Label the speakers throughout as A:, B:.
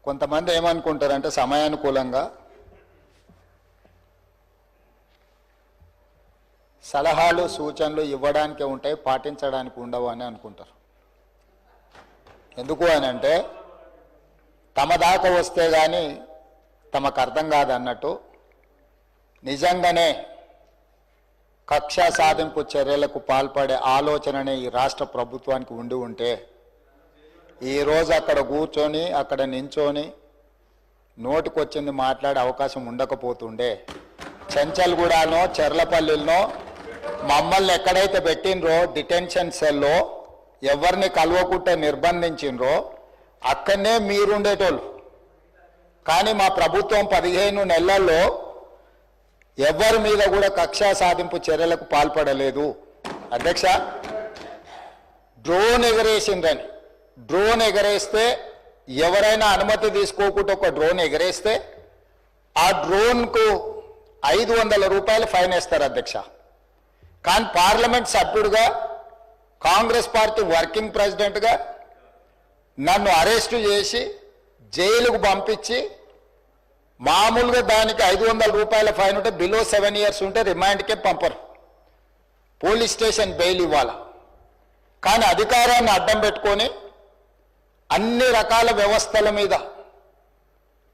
A: కొంతమంది ఏమనుకుంటారంటే సమయానుకూలంగా సలహాలు సూచనలు ఇవ్వడానికి ఉంటాయి, పాటించడానికి ఉండవు అని అనుకుంటారు. ఎందుకు అని అంటే తమ దాకా వస్తే కానీ తమకు అర్థం కాదన్నట్టు నిజంగానే కక్ష సాధింపు చర్యలకు పాల్పడే ఆలోచననే ఈ రాష్ట్ర ప్రభుత్వానికి ఉండి ఉంటే ఈరోజు అక్కడ కూర్చొని అక్కడ నించొని నోటికొచ్చింది మాట్లాడే అవకాశం ఉండకపోతుండే. చెంచల్గూడనో చెర్లపల్లిలో మమ్మల్ని ఎక్కడైతే పెట్టినరో డిటెన్షన్ సెల్లో ఎవరిని కలవకుంటే నిర్బంధించినరో అక్కడనే మీరుండేటోళ్ళు. కానీ మా ప్రభుత్వం 15 నెలల్లో ఎవరి మీద కూడా కక్షా సాధింపు చర్యలకు పాల్పడలేదు. అధ్యక్ష, డ్రోన్ ఎగరేసిందని, డ్రోన్ ఎగరేస్తే ఎవరైనా అనుమతి తీసుకోకుండా ఒక డ్రోన్ ఎగరేస్తే ఆ డ్రోన్కు 500 రూపాయలు ఫైన్ వేస్తారు అధ్యక్ష. కానీ పార్లమెంట్ సభ్యుడిగా కాంగ్రెస్ పార్టీ వర్కింగ్ ప్రెసిడెంట్గా నన్ను అరెస్టు చేసి జైలుకు పంపించి మామూలుగా దానికి 500 రూపాయల ఫైన్ ఉంటే బిలో 7 ఇయర్స్ ఉంటే రిమాండ్కే పంపరు, పోలీస్ స్టేషన్ బెయిల్ ఇవ్వాలి. కానీ అధికారాన్ని అడ్డం పెట్టుకొని అన్ని రకాల వ్యవస్థల మీద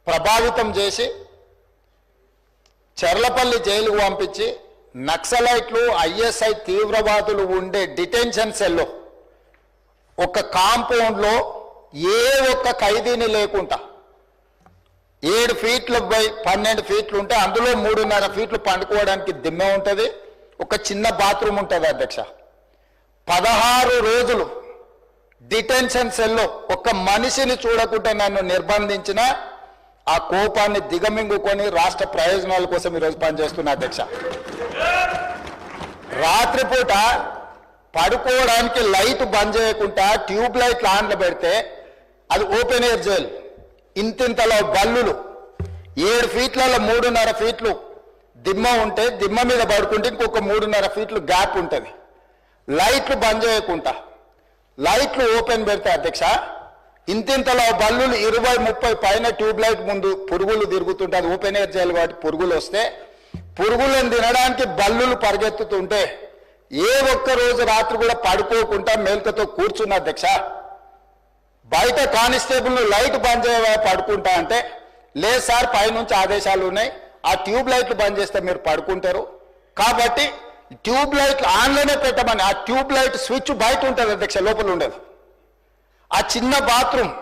A: ప్రభావితం చేసి చెర్లపల్లి జైలుకు పంపించి నక్సలైట్లు ఐఎస్ఐ తీవ్రవాదులు ఉండే డిటెన్షన్ సెల్లో ఒక కాంపౌండ్లో ఏ ఒక్క ఖైదీని లేకుండా 7 ఫీట్లు బై 12 ఫీట్లు ఉంటే అందులో 3.5 ఫీట్లు పండుకోవడానికి దిమ్మె ఉంటుంది, ఒక చిన్న బాత్రూమ్ ఉంటుంది అధ్యక్ష. 16 రోజులు డిటెన్షన్ సెల్లో ఒక మనిషిని చూడకుండా నన్ను నిర్బంధించిన ఆ కోపాన్ని దిగమింగుకొని రాష్ట్ర ప్రయోజనాల కోసం ఈరోజు పనిచేస్తున్నా అధ్యక్ష. రాత్రిపూట పడుకోవడానికి లైట్ బంద్ చేయకుండా ట్యూబ్ లైట్లు ఆన్లో పెడితే అది ఓపెన్ ఎయిర్ జైలు. ఇంతింతలో బల్లులు 7 ఫీట్లలో 3.5 ఫీట్లు దిమ్మ ఉంటే దిమ్మ మీద పడుకుంటే ఇంకొక 3.5 ఫీట్లు గ్యాప్ ఉంటుంది. లైట్లు బంద్ చేయకుండా లైట్లు ఓపెన్ పెడితే అధ్యక్ష ఇంతింతలో బల్లులు 20-30 పైన ట్యూబ్ లైట్ ముందు పురుగులు తిరుగుతుంటే అది ఓపెన్ ఎయిర్ జైలు కాబట్టి పురుగులు వస్తే పురుగులను తినడానికి బల్లులు పరిగెత్తుతుంటే ఏ ఒక్క రోజు రాత్రి కూడా పడుకోకుండా మేల్కతో కూర్చున్న అధ్యక్ష. బయట కానిస్టేబుల్ లైట్ బంద్ చేయ పడుకుంటా అంటే లేదు సార్ పైనుంచి ఆదేశాలు ఉన్నాయి, ఆ ట్యూబ్ లైట్లు బంద్ చేస్తే మీరు పడుకుంటారు కాబట్టి ట్యూబ్ లైట్లు ఆన్లోనే పెట్టమని. ఆ ట్యూబ్ లైట్ స్విచ్ బయట ఉంటుంది అధ్యక్ష, లోపల ఉండదు. ఆ చిన్న బాత్రూమ్